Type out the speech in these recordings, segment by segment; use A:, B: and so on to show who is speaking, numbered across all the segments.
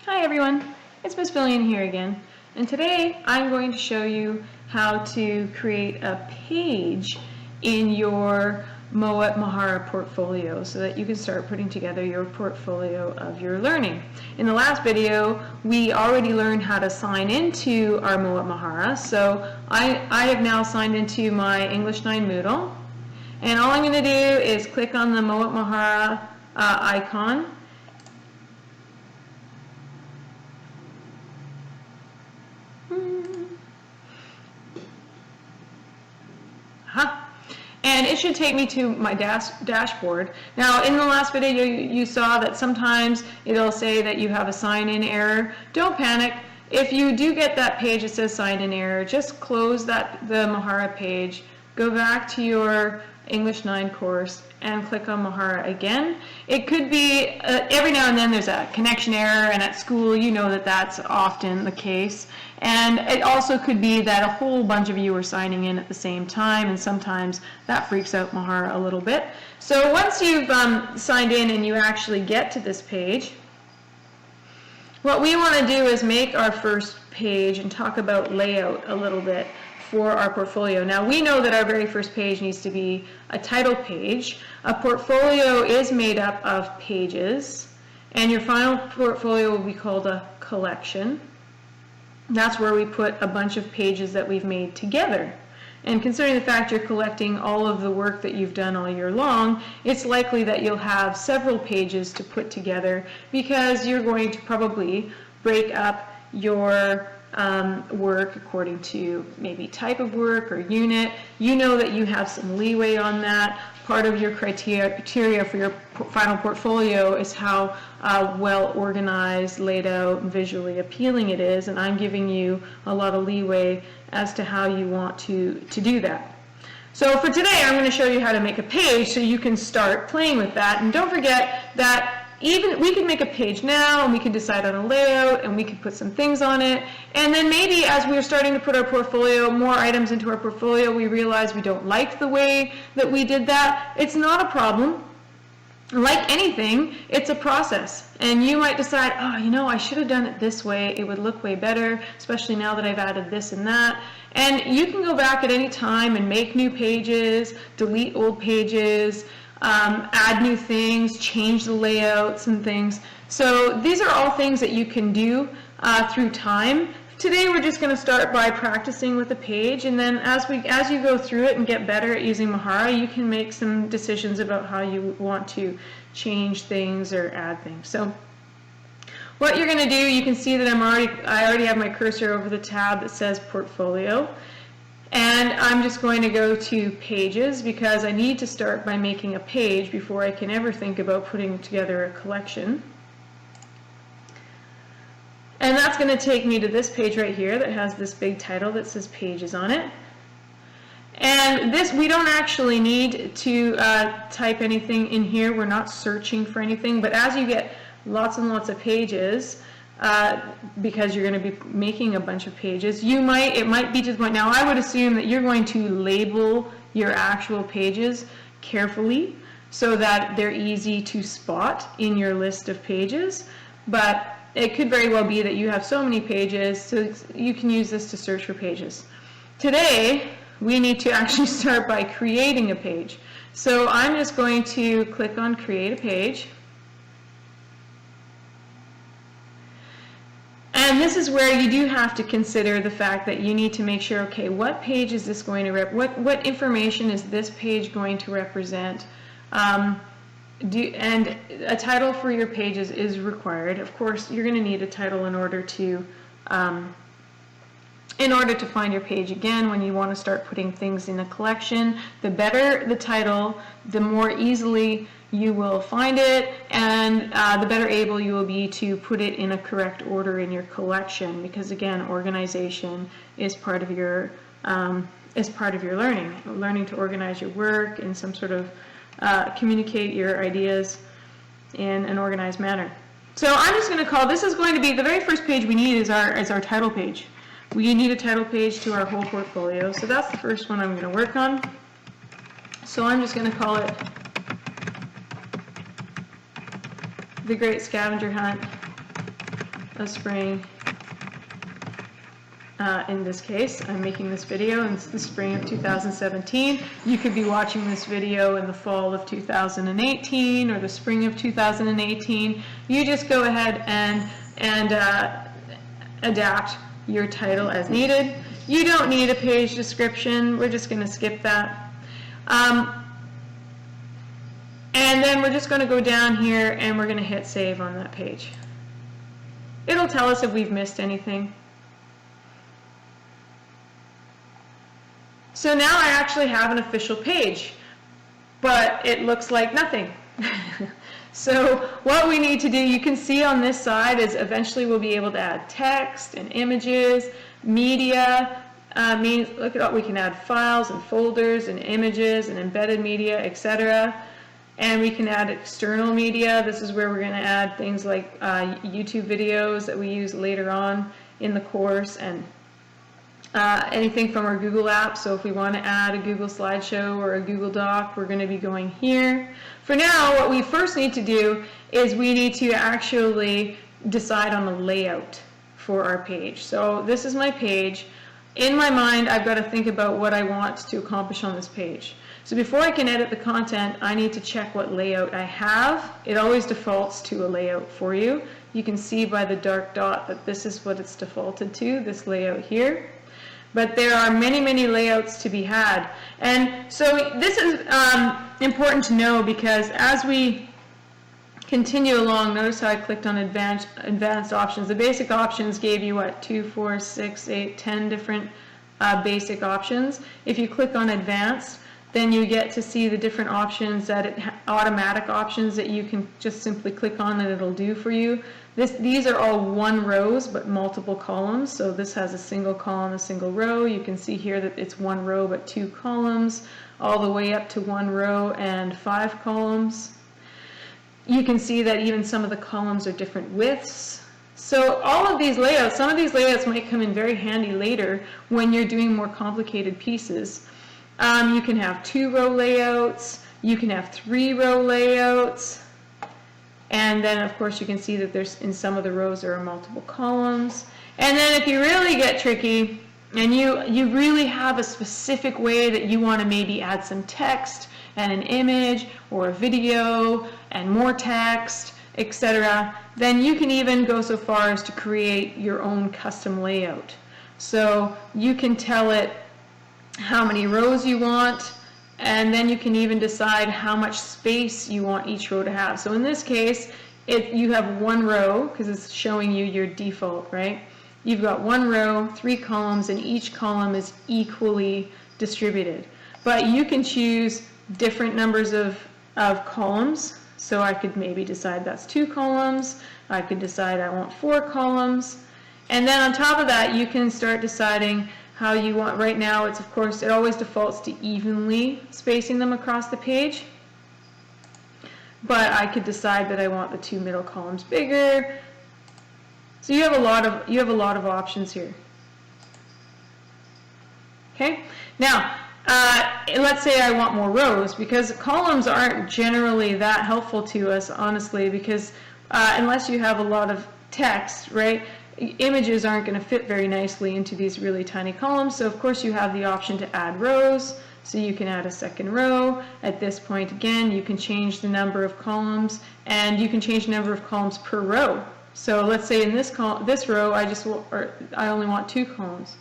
A: Hi everyone, it's Miss Villian here again, and today I'm going to show you how to create a page in your Mahara portfolio so that you can start putting together your portfolio of your learning. In the last video, we already learned how to sign into our Mahara, so I have now signed into my English 9 Moodle, and all I'm going to do is click on the Mahara icon. And it should take me to my dashboard. Now, in the last video, you saw that sometimes it'll say that you have a sign-in error. Don't panic. If you do get that page that says sign-in error, just close the Mahara page, go back to your English 9 course, and click on Mahara again. It could be, every now and then there's a connection error, and at school you know that that's often the case. And it also could be that a whole bunch of you are signing in at the same time, and sometimes that freaks out Mahara a little bit. So once you've signed in and you actually get to this page, what we want to do is make our first page and talk about layout a little bit for our portfolio. Now, we know that our very first page needs to be a title page. A portfolio is made up of pages, and your final portfolio will be called a collection. That's where we put a bunch of pages that we've made together. And considering the fact you're collecting all of the work that you've done all year long, it's likely that you'll have several pages to put together because you're going to probably break up your work according to maybe type of work or unit. You know that you have some leeway on that. Part of your criteria for your final portfolio is how well organized, laid out, and visually appealing it is, and I'm giving you a lot of leeway as to how you want to do that. So for today, I'm going to show you how to make a page so you can start playing with that. And don't forget that even we can make a page now, and we can decide on a layout, and we can put some things on it, and then maybe as we're starting to put our portfolio, more items into our portfolio, we realize we don't like the way that we did that. It's not a problem. Like anything, it's a process, and you might decide, oh, you know, I should have done it this way. It would look way better, especially now that I've added this and that. And you can go back at any time and make new pages, delete old pages, add new things, change the layouts and things. So these are all things that you can do through time. Today we're just going to start by practicing with the page, and then as you go through it and get better at using Mahara, you can make some decisions about how you want to change things or add things. So what you're going to do, you can see that I already have my cursor over the tab that says Portfolio. And I'm just going to go to Pages because I need to start by making a page before I can ever think about putting together a collection. And that's going to take me to this page right here that has this big title that says Pages on it. And this, we don't actually need to type anything in here. We're not searching for anything, but as you get lots and lots of pages, because you're going to be making a bunch of pages, it might be to the point. Now, I would assume that you're going to label your actual pages carefully so that they're easy to spot in your list of pages, but it could very well be that you have so many pages, so you can use this to search for pages. Today, we need to actually start by creating a page. So I'm just going to click on Create a Page. And this is where you do have to consider the fact that you need to make sure, okay, what page is this going to what information is this page going to represent? And a title for your pages is required. Of course, you're going to need a title in order to find your page again when you want to start putting things in a collection. The better the title, the more easily you will find it, and the better able you will be to put it in a correct order in your collection, because again, organization is part of your learning to organize your work and some sort of communicate your ideas in an organized manner. So I'm just going to call, this is going to be the very first page we need is our title page. We need a title page to our whole portfolio, so that's the first one I'm going to work on. So I'm just going to call it The Great Scavenger Hunt of spring. In this case, I'm making this video in the spring of 2017. You could be watching this video in the fall of 2018 or the spring of 2018. You just go ahead and adapt your title as needed. You don't need a page description. We're just going to skip that. And then we're just going to go down here and we're going to hit save on that page. It'll tell us if we've missed anything. So now I actually have an official page, but it looks like nothing. So what we need to do, you can see on this side, is eventually we'll be able to add text and images, media. Look at what we can add: files and folders and images and embedded media, etc. And we can add external media. This is where we're going to add things like YouTube videos that we use later on in the course, and anything from our Google app. So if we want to add a Google slideshow or a Google Doc, we're going to be going here. For now, what we first need to do is we need to actually decide on a layout for our page. So this is my page. In my mind, I've got to think about what I want to accomplish on this page. So before I can edit the content, I need to check what layout I have. It always defaults to a layout for you. You can see by the dark dot that this is what it's defaulted to, this layout here. But there are many, many layouts to be had. And so this is important to know, because as we continue along, notice how I clicked on advanced options. The basic options gave you, what, 2, 4, 6, 8, 10 different basic options. If you click on advanced, then you get to see the different options automatic options that you can just simply click on and it'll do for you. These are all one rows but multiple columns. So this has a single column, a single row. You can see here that it's one row but 2 columns, all the way up to 1 row and 5 columns. You can see that even some of the columns are different widths. So all of these layouts, some of these layouts might come in very handy later when you're doing more complicated pieces. You can have 2-row layouts, you can have 3-row layouts, and then of course you can see that there's, in some of the rows there are multiple columns. And then if you really get tricky and you really have a specific way that you want to maybe add some text and an image or a video and more text, etc., then you can even go so far as to create your own custom layout. So you can tell it how many rows you want, and then you can even decide how much space you want each row to have. So in this case, if you have 1 row, because it's showing you your default, right? You've got 1 row, 3 columns, and each column is equally distributed. But you can choose different numbers of columns. So I could maybe decide that's 2 columns. I could decide I want 4 columns. And then on top of that, you can start deciding how you want. Right now, it's, of course, it always defaults to evenly spacing them across the page. But I could decide that I want the 2 middle columns bigger. So you have a lot of options here. Okay. Now, let's say I want more rows, because columns aren't generally that helpful to us, honestly, because unless you have a lot of text, right? Images aren't going to fit very nicely into these really tiny columns. So of course you have the option to add rows. So you can add a second row. At this point, again, you can change the number of columns, and you can change the number of columns per row. So let's say in this row, I only want 2 columns.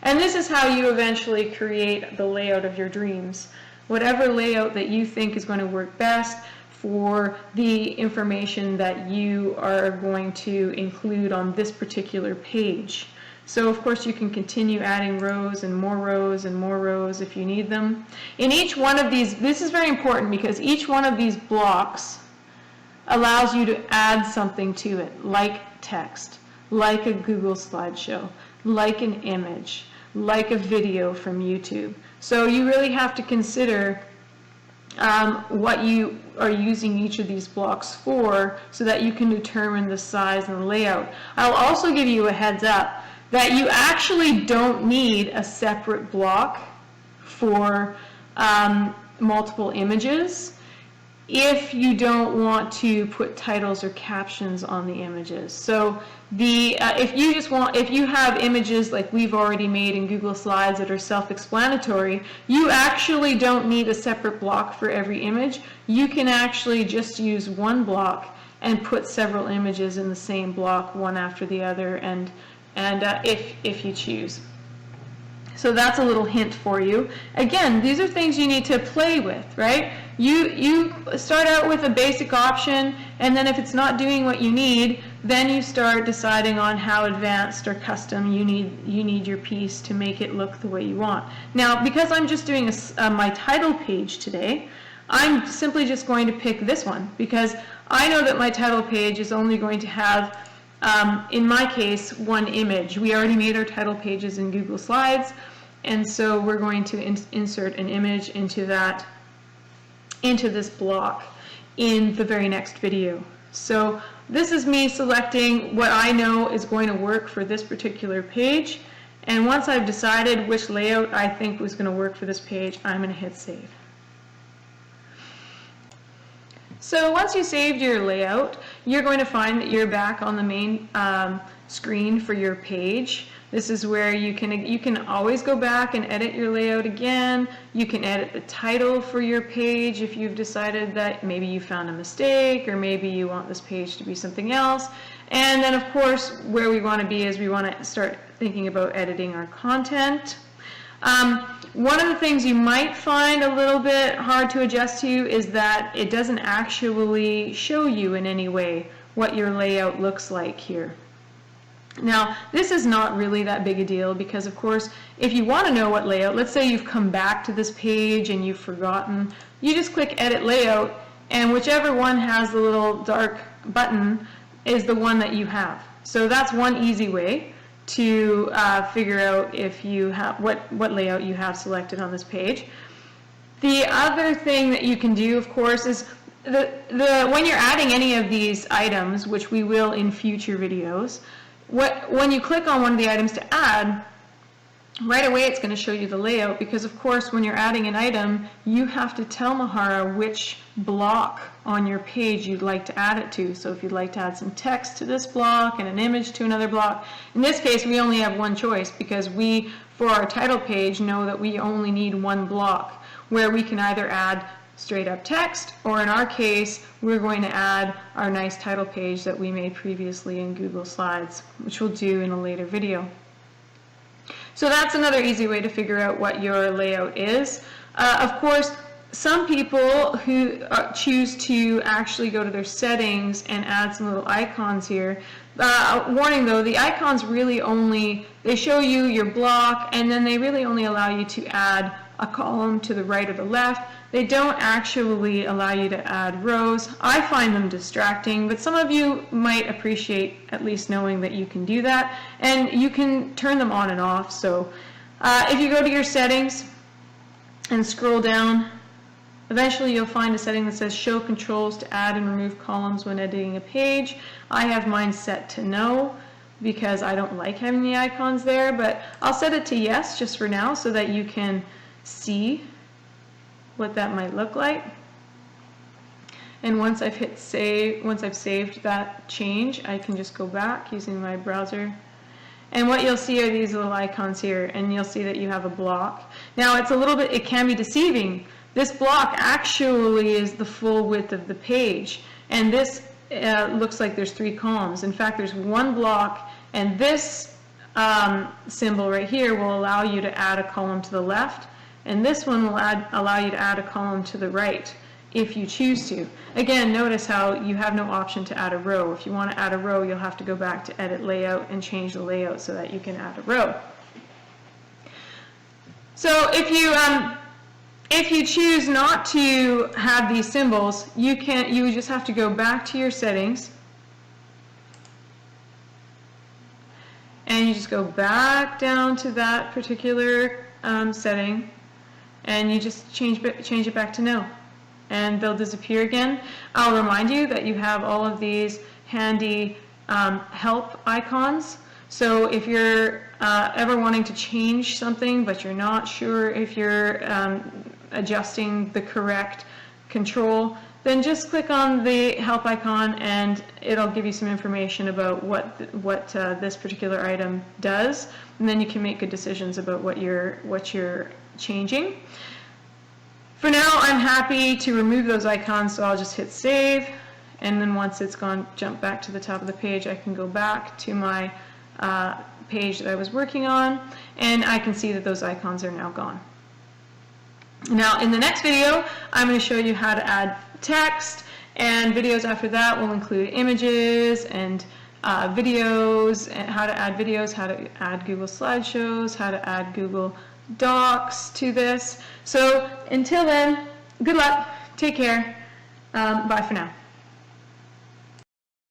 A: And this is how you eventually create the layout of your dreams. Whatever layout that you think is going to work best for the information that you are going to include on this particular page. So of course you can continue adding rows and more rows and more rows if you need them. In each one of these, this is very important, because each one of these blocks allows you to add something to it, like text, like a Google slideshow, like an image, like a video from YouTube. So you really have to consider what you are using each of these blocks for, so that you can determine the size and the layout. I'll also give you a heads up that you actually don't need a separate block for multiple images. if you don't want to put titles or captions on the images. So if you have images like we've already made in Google Slides that are self-explanatory, you actually don't need a separate block for every image. You can actually just use one block and put several images in the same block, one after the other, and if you choose. So that's a little hint for you. Again, these are things you need to play with, right? You start out with a basic option, and then if it's not doing what you need, then you start deciding on how advanced or custom you need your piece to make it look the way you want. Now, because I'm just doing my title page today, I'm simply just going to pick this one, because I know that my title page is only going to have, in my case, one image. We already made our title pages in Google Slides, and so we're going to insert an image into this block in the very next video. So this is me selecting what I know is going to work for this particular page, and once I've decided which layout I think was going to work for this page, I'm going to hit save. So once you saved your layout, you're going to find that you're back on the main screen for your page. This is where you can always go back and edit your layout again. You can edit the title for your page if you've decided that maybe you found a mistake, or maybe you want this page to be something else. And then of course where we want to be is we want to start thinking about editing our content. One of the things you might find a little bit hard to adjust to is that it doesn't actually show you in any way what your layout looks like here. Now, this is not really that big a deal, because of course, if you want to know what layout, let's say you've come back to this page and you've forgotten, you just click Edit Layout, and whichever one has the little dark button is the one that you have. So that's one easy way to figure out if you have what layout you have selected on this page. The other thing that you can do, of course, is when you're adding any of these items, which we will in future videos, when you click on one of the items to add, right away it's going to show you the layout, because of course when you're adding an item, you have to tell Mahara which block on your page you'd like to add it to. So if you'd like to add some text to this block and an image to another block, in this case we only have one choice, because we, for our title page, know that we only need one block where we can either add straight up text, or in our case we're going to add our nice title page that we made previously in Google Slides, which we'll do in a later video. So that's another easy way to figure out what your layout is. Of course, some people who choose to actually go to their settings and add some little icons here. Warning though, the icons really only, they show you your block, and then they really only allow you to add a column to the right or the left. They don't actually allow you to add rows. I find them distracting, but some of you might appreciate at least knowing that you can do that, and you can turn them on and off. So if you go to your settings and scroll down, eventually you'll find a setting that says show controls to add and remove columns when editing a page. I have mine set to no, because I don't like having the icons there, but I'll set it to yes just for now so that you can see what that might look like. And once I've hit save, once I've saved that change, I can just go back using my browser. And what you'll see are these little icons here, and you'll see that you have a block. Now it's a little bit, it can be deceiving. This block actually is the full width of the page, and this looks like there's 3 columns. In fact, there's one block, and this symbol right here will allow you to add a column to the left, and this one will allow you to add a column to the right if you choose to. Again, notice how you have no option to add a row. If you want to add a row, you'll have to go back to Edit Layout and change the layout so that you can add a row. So if you choose not to have these symbols, you just have to go back to your settings, and you just go back down to that particular setting, and you just change it back to no, and they'll disappear again. I'll remind you that you have all of these handy help icons. So if you're ever wanting to change something but you're not sure if you're adjusting the correct control, then just click on the help icon and it'll give you some information about what this particular item does, and then you can make good decisions about what you're changing. For now, I'm happy to remove those icons, so I'll just hit save, and then once it's gone, jump back to the top of the page, I can go back to my page that I was working on, and I can see that those icons are now gone. Now in the next video, I'm going to show you how to add text, and videos after that will include images and videos, and how to add videos, how to add Google Slideshows, how to add Google Docs to this. So until then, good luck, take care, bye for now.